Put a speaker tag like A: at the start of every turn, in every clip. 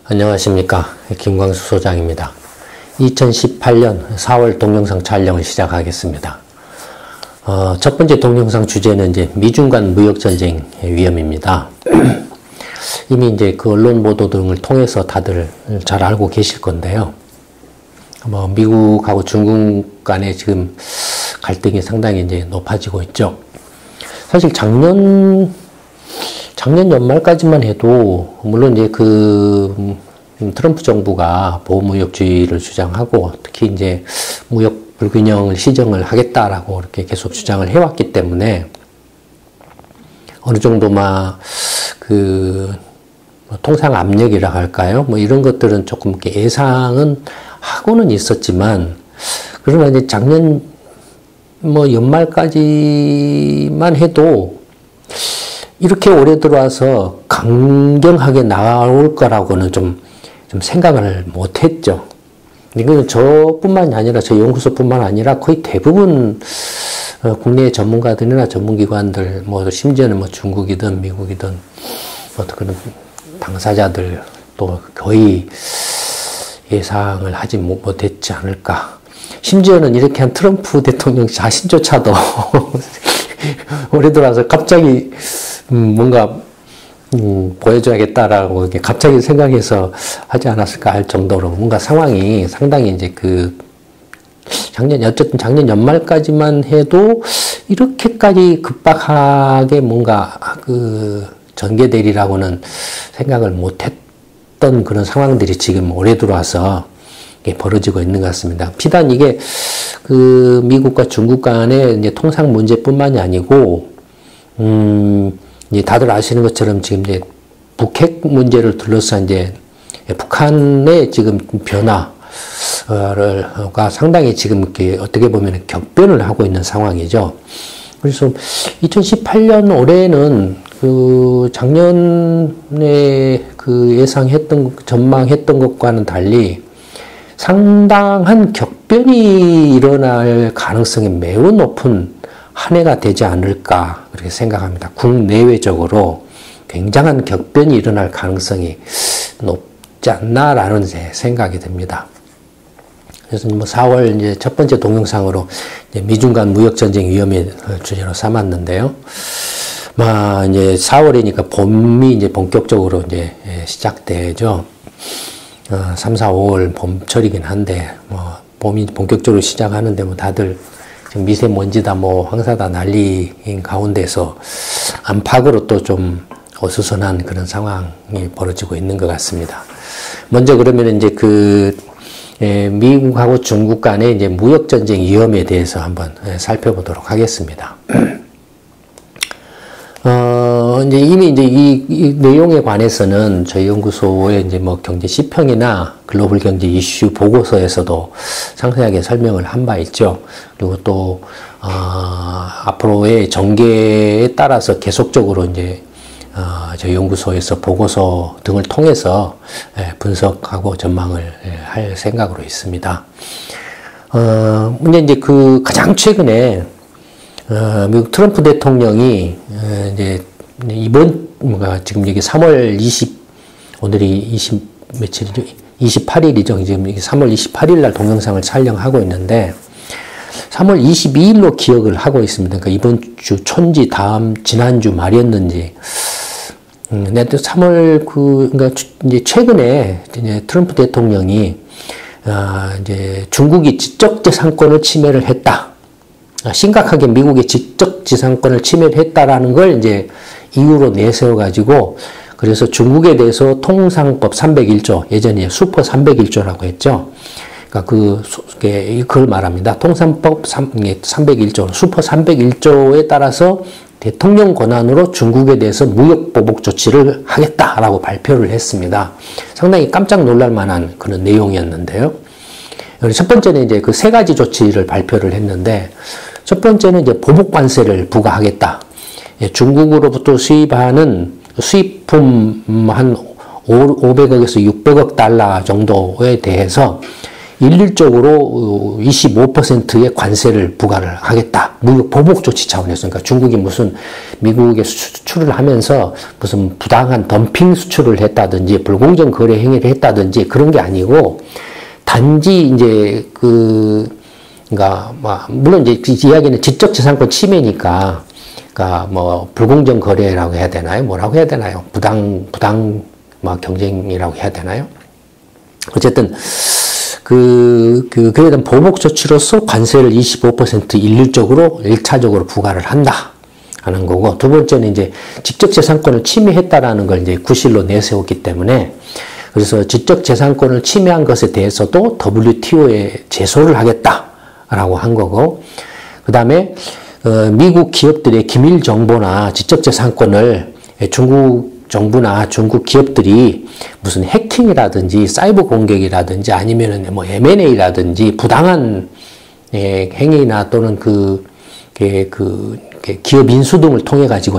A: 안녕하십니까. 김광수 소장입니다. 2018년 4월 동영상 촬영을 시작하겠습니다. 첫 번째 동영상 주제는 이제 미중 간 무역전쟁 위험입니다. 이미 이제 그 언론 보도 등을 통해서 다들 잘 알고 계실 건데요. 미국하고 중국 간에 지금 갈등이 상당히 이제 높아지고 있죠. 사실 작년 연말까지만 해도, 물론 이제 트럼프 정부가 보호무역주의를 주장하고, 특히 이제 무역 불균형을 시정을 하겠다라고 이렇게 계속 주장을 해왔기 때문에, 어느 정도 통상 압력이라 할까요? 이런 것들은 조금 이렇게 예상은 하고는 있었지만, 그러나 이제 작년 연말까지만 해도, 이렇게 올해 들어와서 강경하게 나올 거라고는 좀 생각을 못 했죠. 이건 저뿐만이 아니라, 저희 연구소뿐만 아니라 거의 대부분 국내 전문가들이나 전문기관들, 심지어는 중국이든 미국이든 그런 당사자들 또 거의 예상을 하지 못했지 않을까. 심지어는 이렇게 한 트럼프 대통령 자신조차도 올해 들어와서 갑자기 뭔가 보여줘야겠다라고 이렇게 갑자기 생각해서 하지 않았을까 할 정도로 뭔가 상황이 상당히 이제 어쨌든 작년 연말까지만 해도 이렇게까지 급박하게 뭔가 전개되리라고는 생각을 못했던 그런 상황들이 지금 올해 들어와서 벌어지고 있는 것 같습니다. 비단 이게 미국과 중국 간의 이제 통상 문제뿐만이 아니고, 이제 다들 아시는 것처럼 지금 이제 북핵 문제를 둘러싼 이제 북한의 지금 변화가 상당히 지금 이렇게 어떻게 보면 격변을 하고 있는 상황이죠. 그래서 2018년 올해는 작년에 전망했던 것과는 달리 상당한 격변이 일어날 가능성이 매우 높은 한 해가 되지 않을까 그렇게 생각합니다. 국내외적으로 굉장한 격변이 일어날 가능성이 높지 않나라는 생각이 듭니다. 그래서 4월 이제 첫 번째 동영상으로 이제 미중 간 무역 전쟁 위험을 주제로 삼았는데요. 이제 4월이니까 봄이 이제 본격적으로 이제 시작되죠. 3, 4, 5월 봄철이긴 한데, 봄이 본격적으로 시작하는데 다들 지금 미세먼지다 황사다 난리인 가운데서 안팎으로 또 좀 어수선한 그런 상황이 벌어지고 있는 것 같습니다. 먼저 그러면 이제 미국하고 중국 간의 이제 무역 전쟁 위험에 대해서 한번 살펴보도록 하겠습니다. 이제 이미 이제 이 내용에 관해서는 저희 연구소의 이제 경제 시평이나 글로벌 경제 이슈 보고서에서도 상세하게 설명을 한 바 있죠. 그리고 또, 앞으로의 전개에 따라서 계속적으로 이제, 저희 연구소에서 보고서 등을 통해서 분석하고 전망을 할 생각으로 있습니다. 근데 이제 가장 최근에 미국 트럼프 대통령이 이제 지금 여기 3월 20, 오늘이 며칠이죠? 28일이죠. 지금 3월 28일 날 동영상을 촬영하고 있는데, 3월 22일로 기억을 하고 있습니다. 그러니까 이번 주 초인지 지난주 말이었는지. 근데 또 3월 그러니까 이제 최근에 이제 트럼프 대통령이, 이제 중국이 지적재산권을 침해를 했다. 심각하게 미국의 지적재산권을 침해를 했다라는 걸 이제 이유로 내세워가지고, 그래서 중국에 대해서 통상법 301조, 예전에 슈퍼 301조라고 했죠. 그러니까 그걸 말합니다. 통상법 301조, 슈퍼 301조에 따라서 대통령 권한으로 중국에 대해서 무역 보복 조치를 하겠다라고 발표를 했습니다. 상당히 깜짝 놀랄 만한 그런 내용이었는데요. 첫 번째는 이제 세 가지 조치를 발표를 했는데, 첫 번째는 이제 보복 관세를 부과하겠다. 중국으로부터 수입하는 수입품 한 500억에서 600억 달러 정도에 대해서 일률적으로 25%의 관세를 부과를 하겠다. 무역 보복 조치 차원에서. 그러니까 중국이 무슨 미국에 수출을 하면서 무슨 부당한 덤핑 수출을 했다든지 불공정 거래 행위를 했다든지 그런 게 아니고 단지 이제 그러니까 물론 이제 그 이야기는 지적재산권 침해니까 그러니까 뭐 불공정 거래라고 해야 되나요? 뭐라고 해야 되나요? 부당 경쟁이라고 해야 되나요? 어쨌든 그에 대한 보복 조치로서 관세를 25% 일률적으로 1차적으로 부과를 한다 하는 거고, 두 번째는 이제 지적재산권을 침해했다라는 걸 이제 구실로 내세웠기 때문에, 그래서 지적재산권을 침해한 것에 대해서도 WTO에 제소를 하겠다라고 한 거고, 그 다음에 미국 기업들의 기밀 정보나 지적재산권을 중국 정부나 중국 기업들이 무슨 해킹이라든지 사이버 공격이라든지 아니면은 뭐 M&A라든지 부당한 행위나 또는 기업 인수 등을 통해 가지고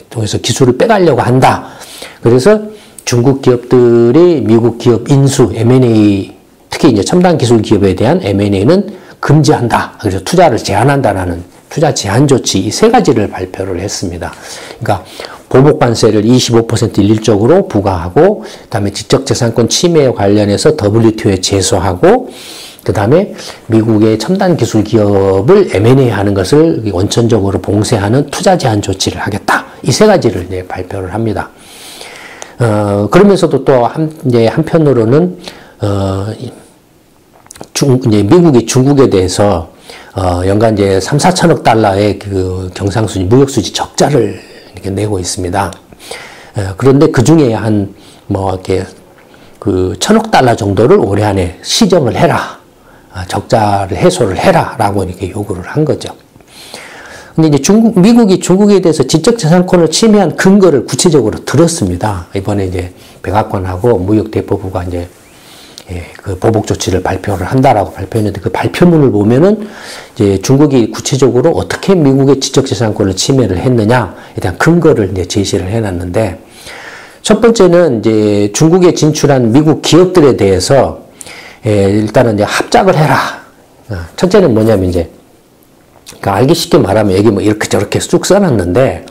A: 통해서 기술을 빼가려고 한다. 그래서 중국 기업들이 미국 기업 인수 M&A, 특히 이제 첨단 기술 기업에 대한 M&A는 금지한다. 그래서 투자를 제한한다라는 투자 제한 조치 이 세 가지를 발표를 했습니다. 그러니까 보복 관세를 25% 일률적으로 부과하고, 그다음에 지적재산권 침해에 관련해서 WTO에 제소하고, 그다음에 미국의 첨단 기술 기업을 M&A 하는 것을 원천적으로 봉쇄하는 투자 제한 조치를 하겠다. 이 세 가지를 이제 발표를 합니다. 그러면서도 또 한편으로는 이제 미국이 중국에 대해서 연간 이제 3, 4천억 달러의 그 경상수지, 무역수지 적자를 이렇게 내고 있습니다. 그런데 그 중에 이렇게 1,000억 달러 정도를 올해 안에 시정을 해라. 적자를 해소를 해라. 라고 이렇게 요구를 한 거죠. 근데 이제 미국이 중국에 대해서 지적재산권을 침해한 근거를 구체적으로 들었습니다. 이번에 이제 백악관하고 무역대법부가 이제 그 보복 조치를 발표를 한다라고 발표했는데, 그 발표문을 보면은 이제 중국이 구체적으로 어떻게 미국의 지적재산권을 침해를 했느냐에 대한 근거를 이제 제시를 해놨는데, 첫 번째는 이제 중국에 진출한 미국 기업들에 대해서 일단은 이제 합작을 해라. 첫째는 뭐냐면 이제 그러니까 알기 쉽게 말하면 여기 뭐 이렇게 저렇게 쑥 써놨는데,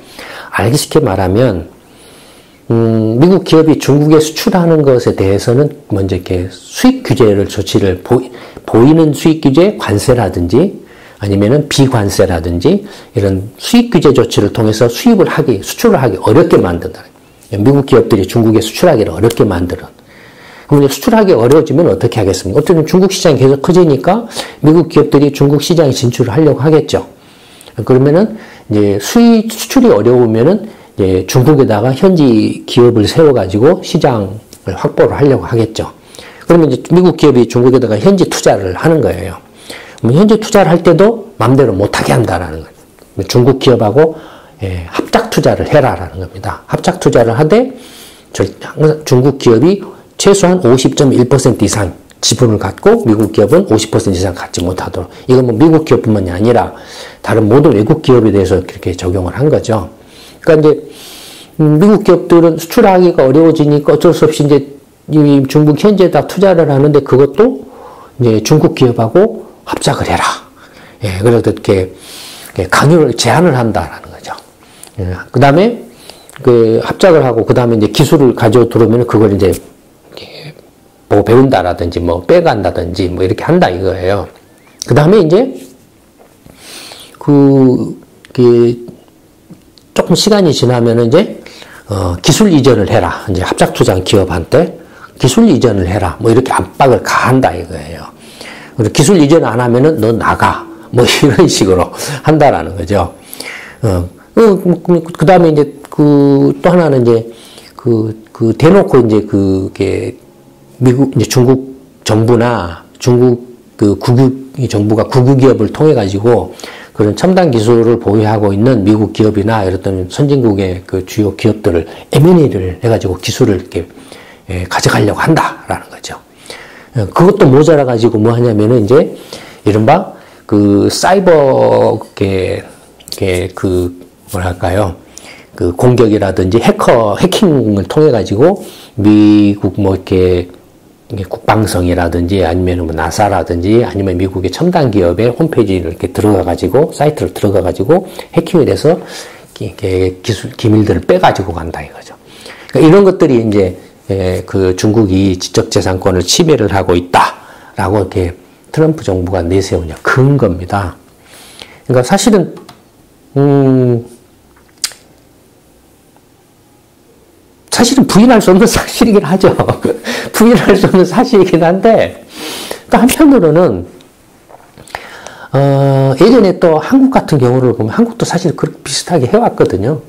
A: 알기 쉽게 말하면 미국 기업이 중국에 수출하는 것에 대해서는 먼저 이렇게 수익 규제를 조치를 보이는 수익 규제 관세라든지 아니면은 비관세라든지 이런 수익 규제 조치를 통해서 수출을 하기 어렵게 만든다. 미국 기업들이 중국에 수출하기를 어렵게 만드는. 그럼 이제 수출하기 어려워지면 어떻게 하겠습니까? 어쨌든 중국 시장이 계속 커지니까 미국 기업들이 중국 시장에 진출을 하려고 하겠죠. 그러면은 이제 수출이 어려우면은 이제 중국에다가 현지 기업을 세워가지고 시장을 확보를 하려고 하겠죠. 그러면 이제 미국 기업이 중국에다가 현지 투자를 하는 거예요. 현지 투자를 할 때도 마음대로 못하게 한다라는 거예요. 중국 기업하고 합작 투자를 해라라는 겁니다. 합작 투자를 하되 중국 기업이 최소한 50.1% 이상 지분을 갖고 미국 기업은 50% 이상 갖지 못하도록. 이건 뭐 미국 기업뿐만이 아니라 다른 모든 외국 기업에 대해서 그렇게 적용을 한 거죠. 그러니까 이제 미국 기업들은 수출하기가 어려워지니까 어쩔 수 없이 이제 중국 현지에다 투자를 하는데, 그것도 이제 중국 기업하고 합작을 해라. 그래서 이렇게 강요를 제한을 한다라는 거죠. 그 다음에 그 합작을 하고 그 다음에 이제 기술을 가지고 들어오면 그걸 이제 뭐 배운다라든지 뭐 빼간다든지 뭐 이렇게 한다 이거예요. 그 다음에 이제 조금 시간이 지나면은 이제 기술 이전을 해라. 이제 합작 투자한 기업한테 기술 이전을 해라. 뭐 이렇게 압박을 가한다 이거예요. 그리고 기술 이전 안 하면은 너 나가. 뭐 이런 식으로 한다라는 거죠. 그 다음에 이제 또 하나는 이제 대놓고 이제 미국 이제 중국 정부나 중국 정부가 국유기업을 통해 가지고 그런 첨단 기술을 보유하고 있는 미국 기업이나 이런 선진국의 그 주요 기업들을 M&A를 해가지고 기술을 이렇게 가져가려고 한다라는 거죠. 그것도 모자라 가지고 뭐 하냐면은 이제 이른바 사이버 뭐랄까요, 공격이라든지 해킹을 통해 가지고 미국 뭐 이렇게 국방성이라든지 아니면 뭐 나사라든지 아니면 미국의 첨단 기업의 홈페이지를 이렇게 들어가가지고 사이트를 들어가가지고 해킹을 해서 기술 기밀들을 빼가지고 간다 이거죠. 그러니까 이런 것들이 이제 그 중국이 지적재산권을 침해를 하고 있다라고 이렇게 트럼프 정부가 내세운 근거입니다. 그러니까 사실은 사실은 부인할 수 없는 사실이긴 하죠. 부인할 수 없는 사실이긴 한데, 또 한편으로는, 예전에 또 한국 같은 경우를 보면 한국도 사실 그렇게 비슷하게 해왔거든요.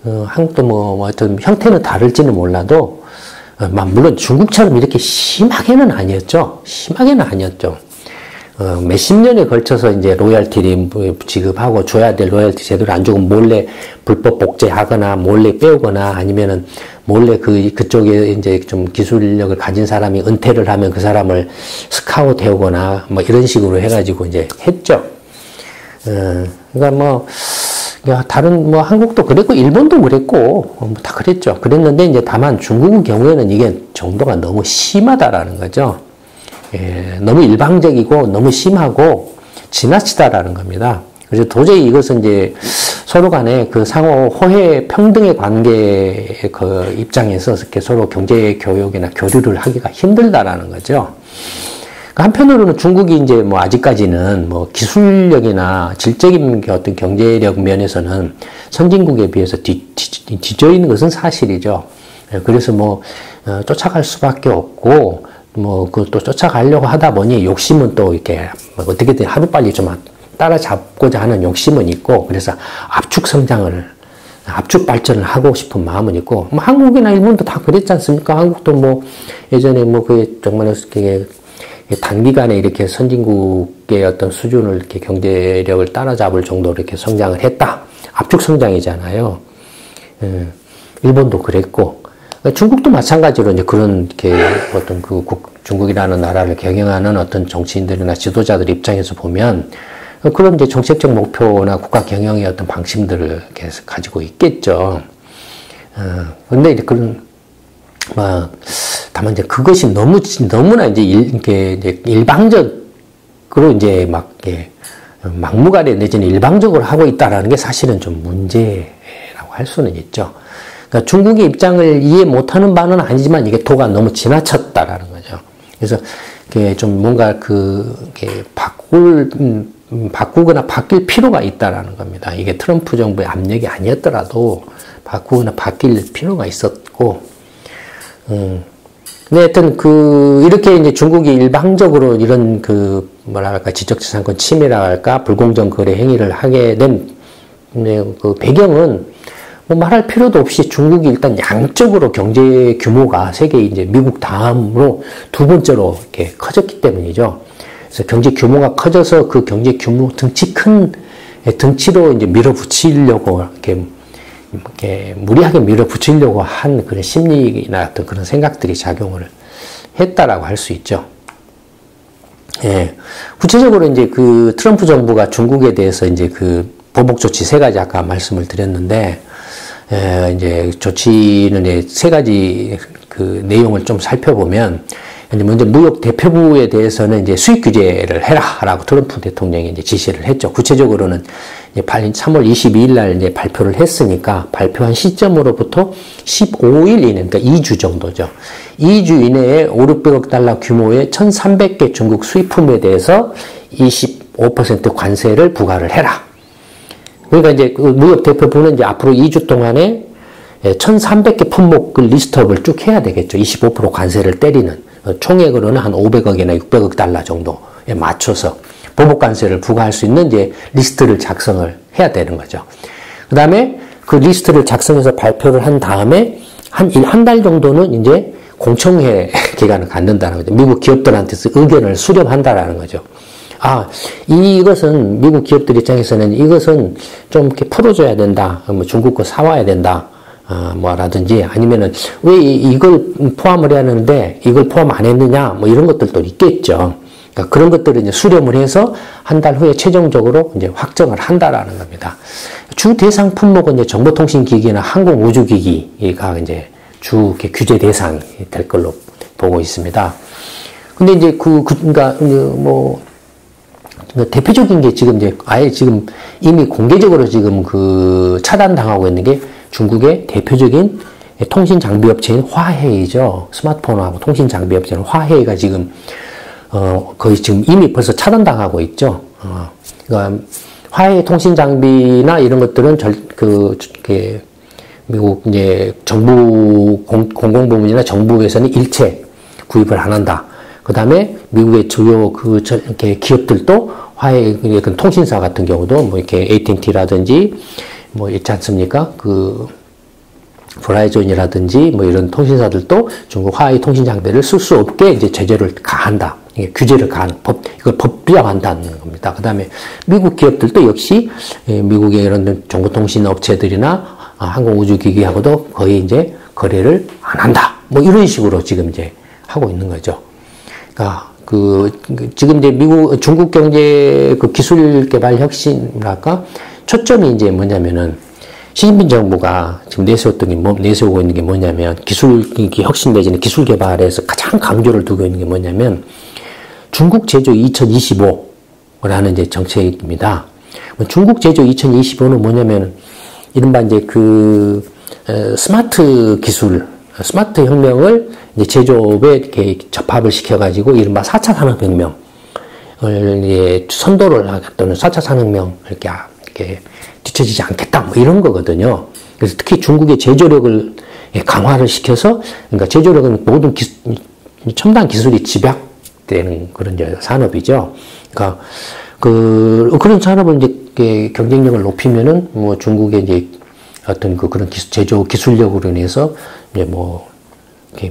A: 한국도 뭐 어떤 형태는 다를지는 몰라도, 물론 중국처럼 이렇게 심하게는 아니었죠. 심하게는 아니었죠. 몇십 년에 걸쳐서 이제 로열티를 지급하고 줘야 될 로열티 제도를 안 주고 몰래 불법 복제하거나 몰래 빼오거나 아니면은 몰래 그쪽에 이제 좀 기술력을 가진 사람이 은퇴를 하면 그 사람을 스카우트 해오거나 뭐 이런 식으로 해가지고 이제 했죠. 그러니까 뭐, 다른 뭐 한국도 그랬고 일본도 그랬고 다 그랬죠. 그랬는데 이제 다만 중국의 경우에는 이게 정도가 너무 심하다라는 거죠. 너무 일방적이고 너무 심하고 지나치다라는 겁니다. 그래서 도저히 이것은 이제 서로 간에 그 상호 호혜 평등의 관계 그 입장에서 이렇게 서로 경제 교역이나 교류를 하기가 힘들다라는 거죠. 한편으로는 중국이 이제 뭐 아직까지는 뭐 기술력이나 질적인 어떤 경제력 면에서는 선진국에 비해서 뒤져 있는 것은 사실이죠. 그래서 뭐 쫓아갈 수밖에 없고 뭐 그것도 쫓아가려고 하다 보니 욕심은 또 이렇게 어떻게든 하루빨리 좀 따라잡고자 하는 욕심은 있고 그래서 압축 발전을 하고 싶은 마음은 있고 뭐 한국이나 일본도 다 그랬지 않습니까? 한국도 뭐 예전에 뭐 그 정말 이렇게 단기간에 이렇게 선진국의 어떤 수준을 이렇게 경제력을 따라잡을 정도로 이렇게 성장을 했다. 압축 성장이잖아요. 일본도 그랬고 중국도 마찬가지로 이제 그런 이렇게 어떤 중국이라는 나라를 경영하는 어떤 정치인들이나 지도자들 입장에서 보면 그런 이제 정책적 목표나 국가 경영의 어떤 방침들을 계속 가지고 있겠죠. 근데 이제 그런 다만 이제 그것이 너무나 이제 이제 일방적으로 이제 막무가내 내지는 일방적으로 하고 있다라는 게 사실은 좀 문제라고 할 수는 있죠. 그러니까 중국의 입장을 이해 못하는 바는 아니지만 이게 도가 너무 지나쳤다라는 거죠. 그래서 이게 좀 뭔가 바꾸거나 바뀔 필요가 있다라는 겁니다. 이게 트럼프 정부의 압력이 아니었더라도 바꾸거나 바뀔 필요가 있었고, 근데 하여튼 이렇게 이제 중국이 일방적으로 이런 뭐랄까, 지적재산권 침해라 할까, 불공정 거래 행위를 하게 된 그 배경은 뭐 말할 필요도 없이 중국이 일단 양적으로 경제 규모가 세계 이제 미국 다음으로 두 번째로 이렇게 커졌기 때문이죠. 그래서 경제 규모가 커져서 그 경제 규모 등치로 이제 밀어붙이려고 이렇게 무리하게 밀어붙이려고 한 그런 심리나 어떤 그런 생각들이 작용을 했다라고 할 수 있죠. 예. 구체적으로 이제 트럼프 정부가 중국에 대해서 이제 보복 조치 3가지 아까 말씀을 드렸는데, 이제 조치는 이제 3가지 내용을 좀 살펴보면, 이제 먼저 무역 대표부에 대해서는 이제 수입 규제를 해라라고 트럼프 대통령이 이제 지시를 했죠. 구체적으로는 이제 3월 22일 날 이제 발표를 했으니까 발표한 시점으로부터 15일 이내, 그러니까 2주 정도죠. 2주 이내에 500~600억 달러 규모의 1,300개 중국 수입품에 대해서 25% 관세를 부과를 해라. 그러니까 이제 무역 대표부는 이제 앞으로 2주 동안에 1,300개 품목을 리스트업을 쭉 해야 되겠죠. 25% 관세를 때리는. 총액으로는 한 500억이나 600억 달러 정도에 맞춰서 보복 관세를 부과할 수 있는 이제 리스트를 작성을 해야 되는 거죠. 그 다음에 그 리스트를 작성해서 발표를 한 다음에 한 달 정도는 이제 공청회 기간을 갖는다는 거죠. 미국 기업들한테서 의견을 수렴한다라는 거죠. 이것은 미국 기업들 입장에서는 이것은 좀 이렇게 풀어줘야 된다. 뭐 중국 거 사와야 된다. 라든지, 아니면은, 왜 이걸 포함을 해야 하는데, 이걸 포함 안 했느냐, 뭐 이런 것들도 있겠죠. 그러니까 그런 것들을 이제 수렴을 해서 한 달 후에 최종적으로 이제 확정을 한다라는 겁니다. 주 대상 품목은 이제 정보통신기기나 항공우주기기가 이제 규제 대상이 될 걸로 보고 있습니다. 근데 이제 그러니까 뭐 대표적인 게 지금 이제 아예 지금 이미 공개적으로 지금 차단당하고 있는 게 중국의 대표적인 통신 장비 업체인 화웨이죠. 스마트폰하고 통신 장비 업체인 화웨이가 지금 거의 지금 이미 벌써 차단당하고 있죠. 그러니까 화웨이 통신 장비나 이런 것들은 미국 이제 정부 공공부문이나 정부에서는 일체 구입을 안 한다. 그 다음에 미국의 주요 이렇게 기업들도 화웨이 통신사 같은 경우도 뭐 이렇게 AT&T라든지 뭐 있지 않습니까? 브라이존이라든지 뭐 이런 통신사들도 중국 화웨이 통신 장비를 쓸 수 없게 이제 제재를 가한다. 규제를 가하는 이걸 법규화한다는 겁니다. 그 다음에 미국 기업들도 역시 미국의 이런 정보통신 업체들이나 항공우주기기하고도 거의 이제 거래를 안 한다. 뭐 이런 식으로 지금 이제 하고 있는 거죠. 그러니까 지금 이제 중국 경제 기술 개발 혁신이랄까 초점이 이제 뭐냐면은 시진핑 정부가 지금 내세우고 있는 게 뭐냐면 기술 혁신 내지는 기술 개발에서 가장 강조를 두고 있는 게 뭐냐면 중국 제조 2025라는 이제 정책입니다. 중국 제조 2025는 뭐냐면 이른바 이제 스마트 기술, 스마트 혁명을 이제 제조업에 이렇게 접합을 시켜가지고 이른바 4차 산업혁명을 이제 선도를 하겠다는 4차 산업혁명 이렇게 뒤처지지 않겠다 뭐 이런 거거든요. 그래서 특히 중국의 제조력을 강화를 시켜서 그러니까 제조력은 모든 첨단 기술이 집약되는 그런 이제 산업이죠. 그러니까 그런 산업을 이제 경쟁력을 높이면은 뭐 중국의 이제 어떤 그런 제조 기술력으로 인해서 이제 뭐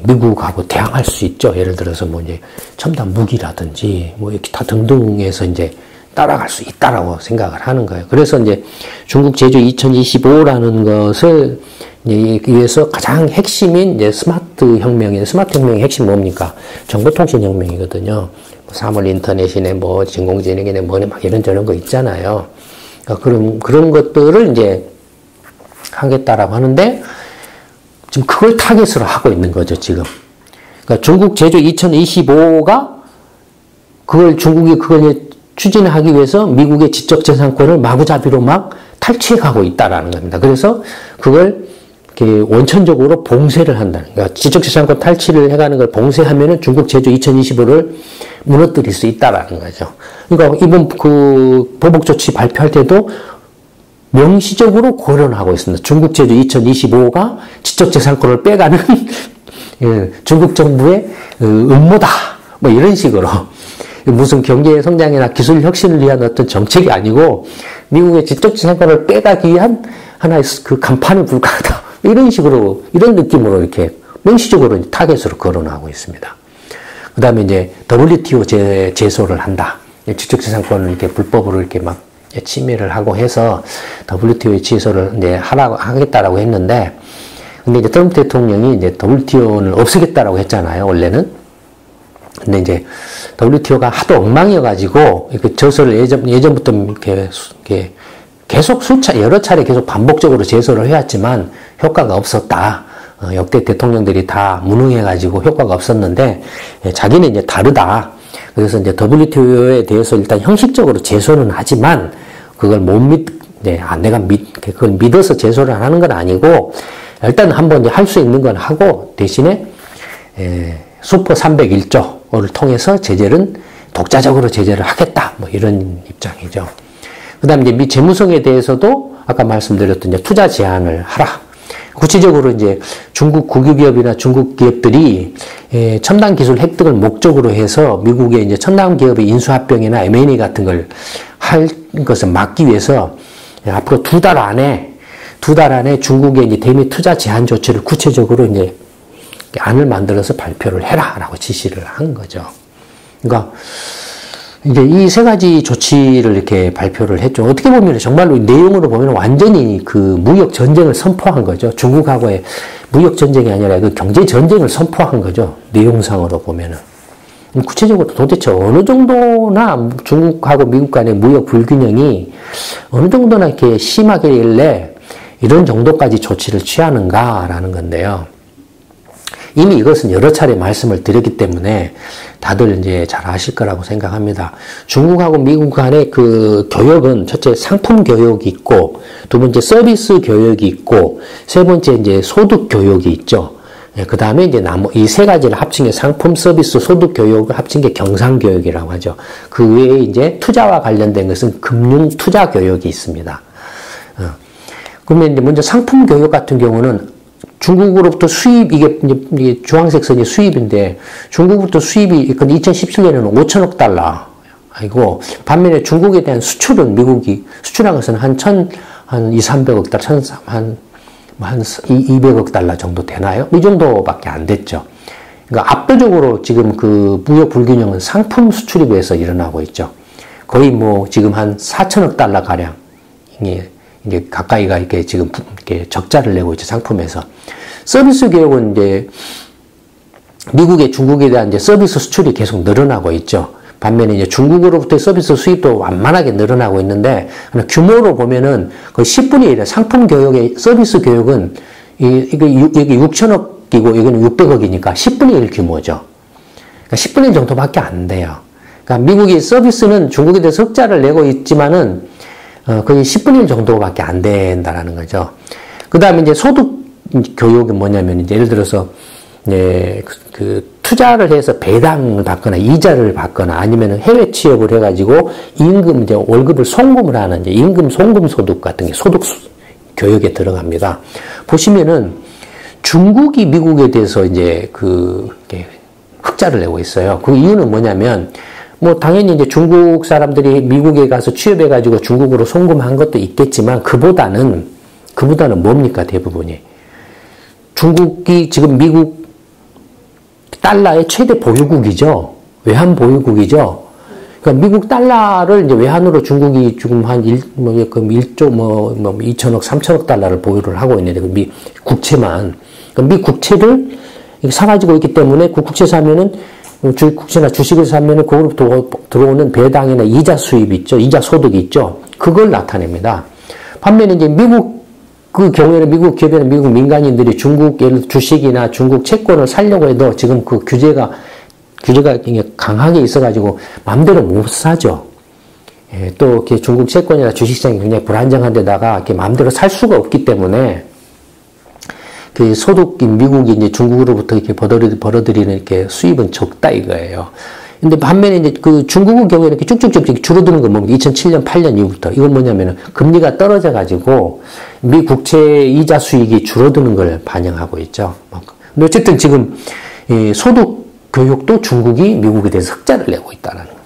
A: 미국하고 대항할 수 있죠. 예를 들어서 뭐 이제 첨단 무기라든지 뭐 기타 등등에서 이제 따라갈 수 있다라고 생각을 하는 거예요. 그래서 이제 중국 제조 2025라는 것을 위해서 가장 핵심인 이제 스마트 혁명의 핵심 뭡니까? 정보통신 혁명이거든요. 사물 인터넷이네, 뭐 인공지능이네, 뭐네 막 이런저런 거 있잖아요. 그러니까 그런 것들을 이제 하겠다라고 하는데 지금 그걸 타겟으로 하고 있는 거죠, 지금. 그러니까 중국 제조 2025가 중국이 그걸 추진하기 위해서 미국의 지적재산권을 마구잡이로 막 탈취해 가고 있다라는 겁니다. 그래서 그걸 이렇게 원천적으로 봉쇄를 한다는 거예요. 그러니까 지적재산권 탈취를 해가는 걸 봉쇄하면은 중국 제조 2025를 무너뜨릴 수 있다라는 거죠. 그러니까 이번 보복 조치 발표할 때도 명시적으로 거론하고 있습니다. 중국 제조 2025가 지적재산권을 빼가는 중국 정부의 음모다. 뭐 이런 식으로. 무슨 경제 성장이나 기술 혁신을 위한 어떤 정책이 아니고 미국의 지적재산권을 빼가기 위한 하나의 간판에 불과하다. 이런 식으로, 이런 느낌으로 이렇게 명시적으로 타겟으로 거론하고 있습니다. 그 다음에 이제 WTO 제소를 한다. 지적재산권을 이렇게 불법으로 이렇게 막 침해를 하고 해서 WTO에 제소를 이제 하겠다라고 했는데, 근데 이제 트럼프 대통령이 이제 WTO를 없애겠다라고 했잖아요, 원래는. 근데 이제 WTO가 하도 엉망이어가지고 그 제소를 예전부터 이렇게 계속 여러 차례 계속 반복적으로 제소를 해왔지만 효과가 없었다. 역대 대통령들이 다 무능해가지고 효과가 없었는데 자기는 이제 다르다. 그래서 이제 WTO에 대해서 일단 형식적으로 제소는 하지만 그걸 그걸 믿어서 제소를 안 하는 건 아니고 일단 한번 할 수 있는 건 하고 대신에 슈퍼 301조를 통해서 독자적으로 제재를 하겠다. 뭐 이런 입장이죠. 그 다음에 이제 미 재무성에 대해서도 아까 말씀드렸던 이제 투자 제한을 하라. 구체적으로 이제 중국 국유기업이나 중국 기업들이 첨단 기술 획득을 목적으로 해서 미국의 이제 첨단 기업의 인수합병이나 M&A 같은 걸 할 것을 막기 위해서 앞으로 두 달 안에 중국의 이제 대미 투자 제한 조치를 구체적으로 이제 안을 만들어서 발표를 해라라고 지시를 한 거죠. 그러니까 이제 이 세 가지 조치를 이렇게 발표를 했죠. 어떻게 보면 정말로 내용으로 보면 완전히 무역 전쟁을 선포한 거죠. 중국하고의 무역 전쟁이 아니라 경제 전쟁을 선포한 거죠. 내용상으로 보면은. 구체적으로 도대체 어느 정도나 중국하고 미국 간의 무역 불균형이 어느 정도나 이렇게 심하길래 이런 정도까지 조치를 취하는가라는 건데요. 이미 이것은 여러 차례 말씀을 드렸기 때문에 다들 이제 잘 아실 거라고 생각합니다. 중국하고 미국 간의 그 교역은 첫째 상품 교역이 있고, 두 번째 서비스 교역이 있고, 세 번째 이제 소득 교역이 있죠. 그 다음에 이제 이 세 가지를 합친 게 상품, 서비스, 소득 교역을 합친 게 경상 교역이라고 하죠. 그 외에 이제 투자와 관련된 것은 금융 투자 교역이 있습니다. 그러면 이제 먼저 상품 교역 같은 경우는 중국으로부터 수입, 이게 주황색 선이 수입인데, 중국으로부터 수입이, 2017년에는 5천억 달러. 아이고, 반면에 중국에 대한 수출은 미국이, 수출한 것은 한 200~300억 달러, 한 200억 달러 정도 되나요? 이 정도밖에 안 됐죠. 그러니까 압도적으로 지금 그 무역 불균형은 상품 수출에 비해서 일어나고 있죠. 거의 뭐 지금 한 4천억 달러 가량, 이제 가까이가 이렇게 지금 이렇게 적자를 내고 있죠, 상품에서. 서비스 교역은 이제 미국의 중국에 대한 이제 서비스 수출이 계속 늘어나고 있죠. 반면에 이제 중국으로부터의 서비스 수입도 완만하게 늘어나고 있는데, 규모로 보면은 거의 10분의 1, 상품 교역의 서비스 교역은 이게 6천억이고 이거는 600억이니까 10분의 1 규모죠. 그러니까 10분의 1 정도밖에 안 돼요. 그러니까 미국이 서비스는 중국에 대해서 흑자를 내고 있지만은 거의 10분의 1 정도밖에 안 된다라는 거죠. 그 다음에 이제 소득 교육이 뭐냐면, 이제 예를 들어서, 투자를 해서 배당을 받거나 이자를 받거나 아니면 해외 취업을 해가지고 임금, 이제 월급을 송금을 하는 이제 임금 송금 소득 같은 게 소득 교육에 들어갑니다. 보시면은 중국이 미국에 대해서 이제 흑자를 내고 있어요. 그 이유는 뭐냐면, 뭐 당연히 이제 중국 사람들이 미국에 가서 취업해가지고 중국으로 송금한 것도 있겠지만 그보다는 뭡니까 대부분이 중국이 지금 미국 달러의 최대 보유국이죠. 외환 보유국이죠. 그러니까 미국 달러를 이제 외환으로 중국이 지금 한 1조 2천억 3천억 달러를 보유를 하고 있는데 미 국채만 그러니까 미 국채를 사가지고 있기 때문에 그 국채 사면은 국채나 주식을 사면은 그거로 들어오는 배당이나 이자 수입이 있죠. 이자 소득이 있죠. 그걸 나타냅니다. 반면에 이제 미국 그 경우에는 미국 기업이나 미국 민간인들이 중국 주식이나 중국 채권을 사려고 해도 지금 그 규제가 강하게 있어가지고 마음대로 못 사죠. 예, 또 이렇게 중국 채권이나 주식시장이 굉장히 불안정한 데다가 이렇게 마음대로 살 수가 없기 때문에 그 소득인 미국이 이제 중국으로부터 이렇게 벌어들이는 이렇게 수입은 적다 이거예요. 근데 반면에 이제 그 중국의 경우에는 이렇게 쭉쭉쭉 줄어드는 건 뭡니까? 2007년, 8년 이후부터. 이건 뭐냐면은 금리가 떨어져가지고 미 국채 이자 수익이 줄어드는 걸 반영하고 있죠. 근데 어쨌든 지금 이 소득 교육도 중국이 미국에 대해서 흑자를 내고 있다는 겁니다.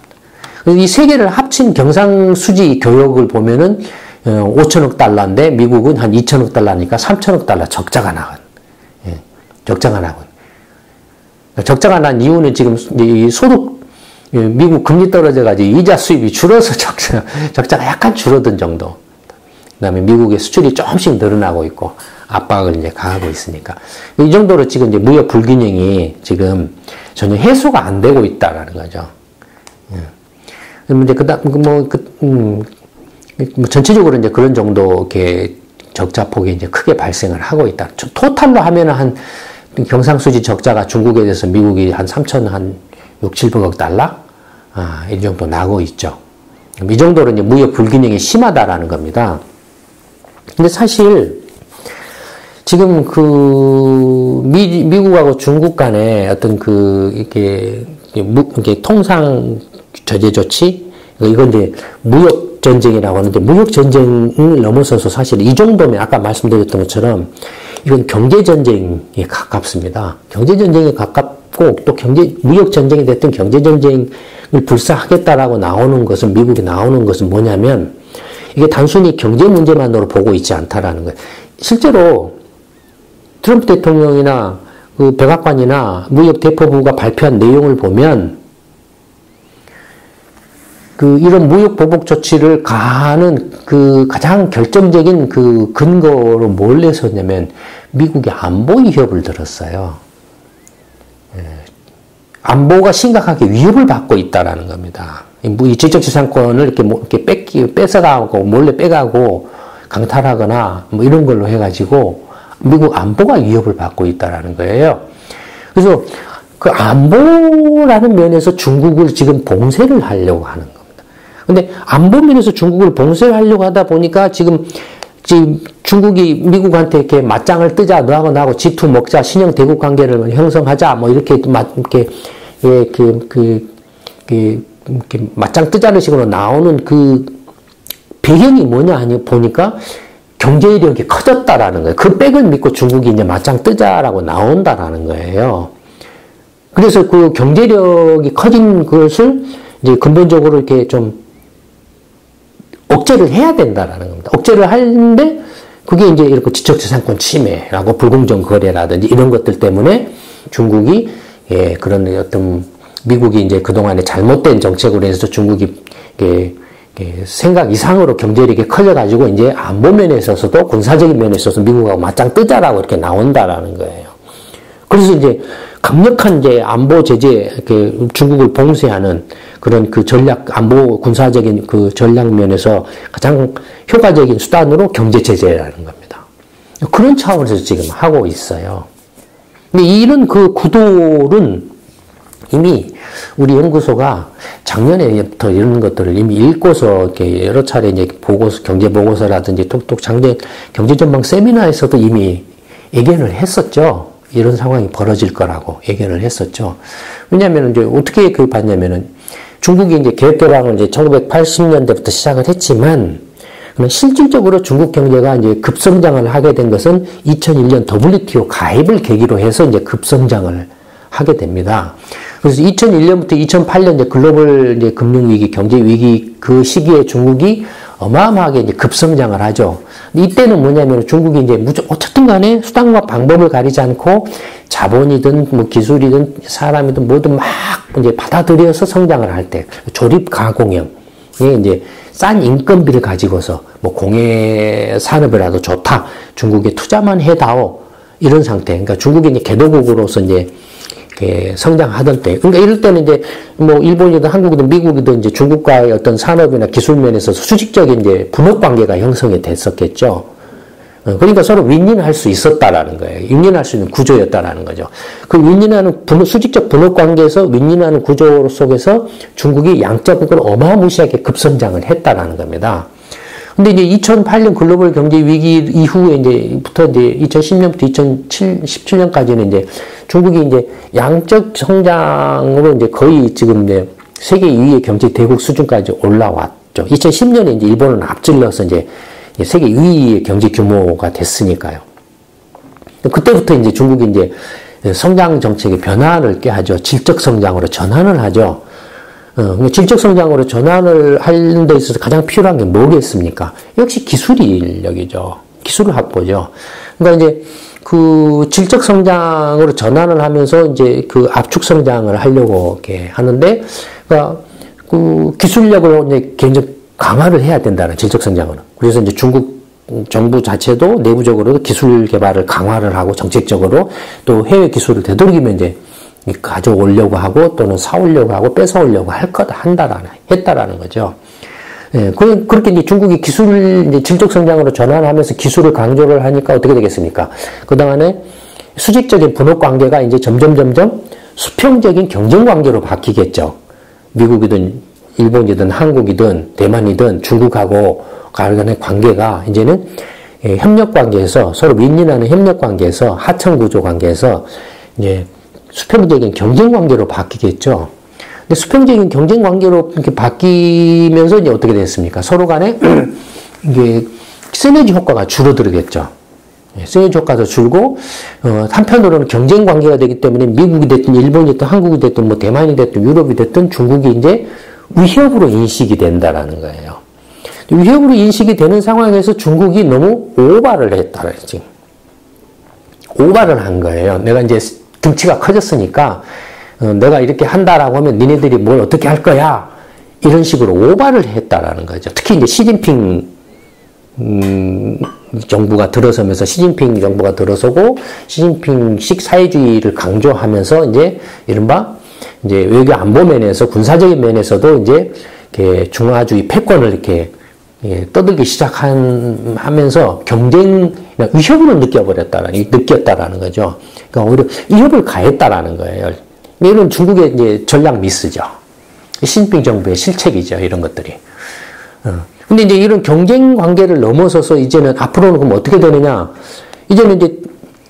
A: 이 세 개를 합친 경상수지 교육을 보면은 5천억 달러인데 미국은 한 2천억 달러니까 3천억 달러 적자가 나간. 적자가 나고. 적자가 난 이유는 지금 이 소득, 미국 금리 떨어져가지고 이자 수입이 줄어서 적자가 약간 줄어든 정도. 그 다음에 미국의 수출이 조금씩 늘어나고 있고 압박을 이제 가하고 있으니까. 이 정도로 지금 이제 무역 불균형이 지금 전혀 해소가 안 되고 있다라는 거죠. 이제 전체적으로 이제 그런 정도 이렇게 적자 폭이 이제 크게 발생을 하고 있다. 토탈로 하면은 한 경상수지 적자가 중국에 대해서 미국이 한 6,700억 달러? 이 정도 나고 있죠. 이 정도로 이제 무역 불균형이 심하다라는 겁니다. 근데 사실, 지금 미국하고 중국 간에 어떤 이렇게 통상 제재 조치? 이건 이제 무역 전쟁이라고 하는데, 무역 전쟁을 넘어서서 사실 이 정도면 아까 말씀드렸던 것처럼 이건 경제 전쟁에 가깝습니다. 경제 전쟁에 가깝고 또 무역 전쟁이 됐든 경제 전쟁을 불사하겠다라고 나오는 것은 미국이 나오는 것은 뭐냐면 이게 단순히 경제 문제만으로 보고 있지 않다라는 거예요. 실제로 트럼프 대통령이나 그 백악관이나 무역 대표부가 발표한 내용을 보면 이런 무역 보복 조치를 가하는 가장 결정적인 근거로 뭘 내세웠냐면 미국이 안보 위협을 들었어요. 안보가 심각하게 위협을 받고 있다라는 겁니다. 이 지적재산권을 이렇게 뺏어가고 몰래 빼가고 강탈하거나 뭐 이런 걸로 해가지고 미국 안보가 위협을 받고 있다라는 거예요. 그래서 그 안보라는 면에서 중국을 지금 봉쇄를 하려고 하는 겁니다. 근데 안보 면에서 중국을 봉쇄를 하려고 하다 보니까 지금 중국이 미국한테 이렇게 맞짱을 뜨자, 너하고 나하고 G2 먹자, 신형 대국 관계를 형성하자, 뭐 이렇게 이렇게 맞짱 뜨자는 식으로 나오는 그 배경이 뭐냐 하니 보니까 경제력이 커졌다라는 거예요. 그 백을 믿고 중국이 이제 맞짱 뜨자라고 나온다라는 거예요. 그래서 그 경제력이 커진 것을 이제 근본적으로 이렇게 좀 억제를 해야 된다라는 겁니다. 억제를 하는데 그게 이제 이렇게 지적재산권 침해라고 불공정 거래라든지 이런 것들 때문에 중국이 그런 어떤 미국이 이제 그동안에 잘못된 정책으로 해서 중국이 생각 이상으로 경제력이 커져가지고 이제 안보 면에 있어서도 군사적인 면에 있어서 미국하고 맞짱 뜨자라고 이렇게 나온다라는 거예요. 그래서 이제 강력한 이제 안보 제재, 중국을 봉쇄하는 그런 그 전략, 안보 군사적인 그 전략 면에서 가장 효과적인 수단으로 경제 제재라는 겁니다. 그런 차원에서 지금 하고 있어요. 근데 이런 그 구도는 이미 우리 연구소가 작년에부터 이런 것들을 이미 읽고서 이렇게 여러 차례 이제 보고서, 경제 보고서라든지 톡톡 경제 전망 세미나에서도 이미 예견을 했었죠. 이런 상황이 벌어질 거라고 예견을 했었죠. 왜냐하면 이제 어떻게 봤냐면은 중국이 이제 계획 개방을 이제 1980년대부터 시작을 했지만 실질적으로 중국 경제가 이제 급성장을 하게 된 것은 2001년 WTO 가입을 계기로 해서 이제 급성장을 하게 됩니다. 그래서 2001년부터 2008년 이제 글로벌 이제 금융위기, 경제위기 그 시기에 중국이 어마어마하게 이제 급성장을 하죠. 이때는 뭐냐면 중국이 이제 어쨌든 간에 수단과 방법을 가리지 않고 자본이든 뭐 기술이든 사람이든 뭐든 막 이제 받아들여서 성장을 할 때 조립 가공형, 이제 싼 인건비를 가지고서 뭐 공예 산업이라도 좋다. 중국에 투자만 해다오. 이런 상태. 그러니까 중국이 이제 개도국으로서 이제 성장하던 때. 그러니까 이럴 때는 이제 뭐 일본이든 한국이든 미국이든 이제 중국과의 어떤 산업이나 기술 면에서 수직적인 이제 분업 관계가 형성이 됐었겠죠. 그러니까 서로 윈윈할 수 있었다라는 거예요. 윈윈할 수 있는 구조였다라는 거죠. 그 윈윈하는 수직적 분업 관계에서 윈윈하는 구조 속에서 중국이 양적으로 어마무시하게 급성장을 했다라는 겁니다. 근데 이제 2008년 글로벌 경제 위기 이후에 이제부터 이제 2010년부터 2017년까지는 이제 중국이 이제 양적 성장으로 이제 거의 지금 이제 세계 2위의 경제 대국 수준까지 올라왔죠. 2010년에 이제 일본은 앞질러서 이제 세계 2위의 경제 규모가 됐으니까요. 그때부터 이제 중국이 이제 성장 정책의 변화를 꾀하죠. 질적 성장으로 전환을 하죠. 질적 성장으로 전환을 하는 데 있어서 가장 필요한 게 뭐겠습니까? 역시 기술 인력이죠. 기술 확보죠. 그러니까 이제 그 질적 성장으로 전환을 하면서 이제 그 압축 성장을 하려고 이렇게 하는데, 그러니까 그 기술력을 이제 개인적 강화를 해야 된다는 질적 성장으로. 그래서 이제 중국 정부 자체도 내부적으로 기술 개발을 강화를 하고 정책적으로 또 해외 기술을 되도록이면 이제 가져오려고 하고 또는 사오려고 하고 뺏어오려고 했다라는 거죠. 예, 그렇게 이제 중국이 이제 질적 성장으로 전환하면서 기술을 강조를 하니까 어떻게 되겠습니까? 그동안에 수직적인 분업 관계가 이제 점점 수평적인 경쟁 관계로 바뀌겠죠. 미국이든 일본이든 한국이든 대만이든 중국하고 간의 관계가 이제는 협력 관계에서 서로 윈윈하는 협력 관계에서 하청 구조 관계에서 이제 수평적인 경쟁 관계로 바뀌겠죠. 근데 수평적인 경쟁 관계로 이렇게 바뀌면서 이제 어떻게 됐습니까? 서로 간에 이게 시너지 효과가 줄어들겠죠. 시너지 효과도 줄고, 한편으로는 경쟁 관계가 되기 때문에 미국이 됐든 일본이 됐든 한국이 됐든 뭐 대만이 됐든 유럽이 됐든 중국이 이제 위협으로 인식이 된다라는 거예요. 위협으로 인식이 되는 상황에서 중국이 너무 오바를 했다는 지금. 오바를 한 거예요. 내가 이제 등치가 커졌으니까 내가 이렇게 한다라고 하면 니네들이 뭘 어떻게 할 거야? 이런 식으로 오바를 했다라는 거죠. 특히 이제 시진핑 정부가 들어서면서 시진핑 정부가 들어서고 시진핑식 사회주의를 강조하면서 이제 이른바 이제 외교 안보 면에서 군사적인 면에서도 이제 이렇게 중화주의 패권을 이렇게 떠들기 시작하면서 경쟁 위협으로 느꼈다라는 거죠. 그러니까 오히려 위협을 가했다라는 거예요. 이런 중국의 이제 전략 미스죠. 시진핑 정부의 실책이죠. 이런 것들이. 근데 이제 이런 경쟁 관계를 넘어서서 이제는 앞으로는 그럼 어떻게 되느냐? 이제는 이제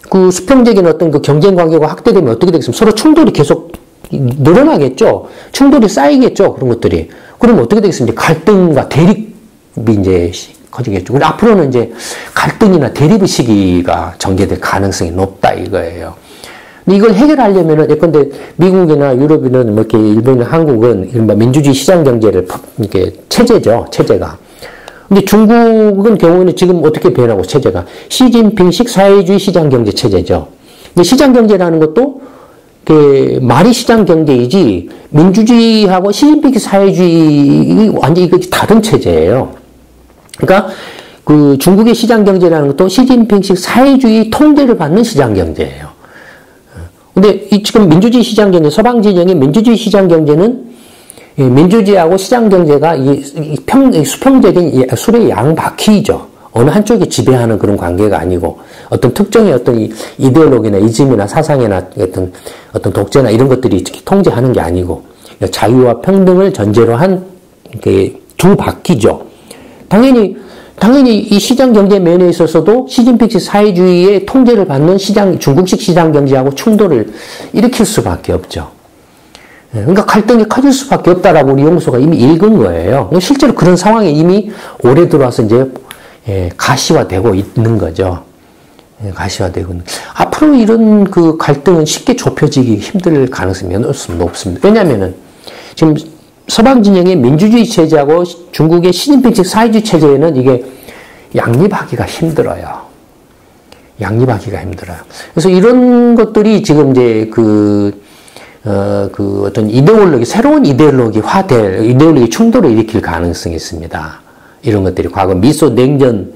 A: 그 수평적인 어떤 그 경쟁 관계가 확대되면 어떻게 되겠습니까? 서로 충돌이 계속 늘어나겠죠. 충돌이 쌓이겠죠. 그런 것들이. 그러면 어떻게 되겠습니까? 갈등과 대립이 이제 커지겠죠. 근데 앞으로는 이제 갈등이나 대립의 시기가 전개될 가능성이 높다 이거예요. 근데 이걸 해결하려면은 예컨대 미국이나 유럽이나 뭐 이렇게 일본이나 한국은 이른바 민주주의 시장 경제를 이렇게 체제죠. 체제가. 근데 중국은 경우에는 지금 어떻게 변하고 체제가 시진핑식 사회주의 시장 경제 체제죠. 근데 시장 경제라는 것도 그 말이 시장 경제이지 민주주의하고 시진핑식 사회주의 완전히 다른 체제예요. 그러니까 그 중국의 시장 경제라는 것도 시진핑식 사회주의 통제를 받는 시장 경제예요. 근데 이 지금 민주주의 시장 경제, 서방 진영의 민주주의 시장 경제는 민주주의하고 시장 경제가 수평적인 술의 양바퀴죠. 어느 한쪽이 지배하는 그런 관계가 아니고 어떤 특정의 어떤 이데올로기나 이즘이나 사상이나 어떤 독재나 이런 것들이 통제하는 게 아니고 자유와 평등을 전제로 한 두 바퀴죠. 당연히 이 시장 경제 면에 있어서도 시진핑식 사회주의의 통제를 받는 중국식 시장 경제하고 충돌을 일으킬 수밖에 없죠. 그러니까 갈등이 커질 수밖에 없다라고 우리 연구소가 이미 읽은 거예요. 실제로 그런 상황에 이미 올해 들어와서 이제 가시화되고 있는 거죠. 가시화되고 있는. 앞으로 이런 그 갈등은 쉽게 좁혀지기 힘들 가능성이 높습니다. 왜냐면은 지금 서방 진영의 민주주의 체제하고 중국의 시진핑식 사회주의 체제에는 이게 양립하기가 힘들어요. 양립하기가 힘들어요. 그래서 이런 것들이 지금 이제 어떤 새로운 이데올로기 충돌을 일으킬 가능성이 있습니다. 이런 것들이 과거 미소 냉전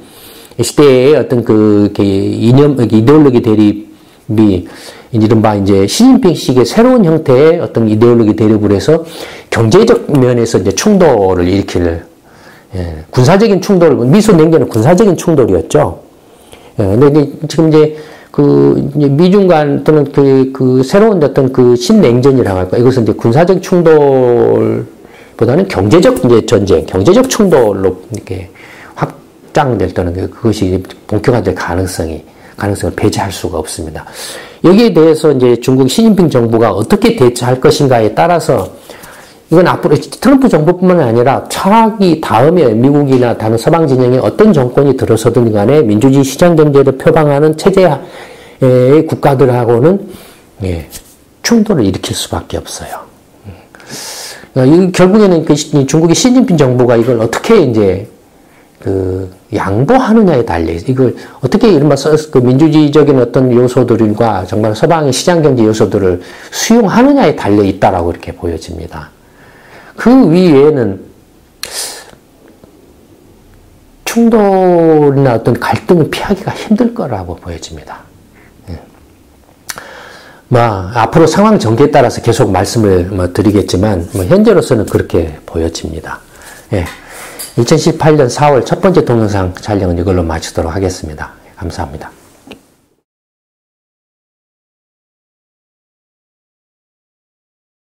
A: 시대의 어떤 이데올로기 대립이 이른바 이제 시진핑식의 새로운 형태의 어떤 이데올로기 대립을 해서 경제적 면에서 이제 충돌을 일으킬, 군사적인 미소 냉전은 군사적인 충돌이었죠. 근데 지금 이제 미중 간 또는 새로운 어떤 신냉전이라고 할까. 이것은 이제 군사적 충돌보다는 경제적 이제 전쟁, 경제적 충돌로 이렇게 확장될 또는 그것이 본격화될 가능성을 배제할 수가 없습니다. 여기에 대해서 이제 중국 시진핑 정부가 어떻게 대처할 것인가에 따라서 이건 앞으로 트럼프 정부뿐만 아니라 차기 다음에 미국이나 다른 서방 진영에 어떤 정권이 들어서든 간에 민주주의 시장 경제를 표방하는 체제의 국가들하고는 충돌을 일으킬 수밖에 없어요. 결국에는 중국의 시진핑 정부가 이걸 어떻게 이제 양보하느냐에 달려 있어요. 이걸 어떻게 이른바 민주주의적인 어떤 요소들과 정말 서방의 시장 경제 요소들을 수용하느냐에 달려 있다라고 이렇게 보여집니다. 그 위에는 충돌이나 어떤 갈등을 피하기가 힘들 거라고 보여집니다. 앞으로 상황 전개에 따라서 계속 말씀을 드리겠지만, 현재로서는 그렇게 보여집니다. 2018년 4월 첫 번째 동영상 촬영은 이걸로 마치도록 하겠습니다. 감사합니다.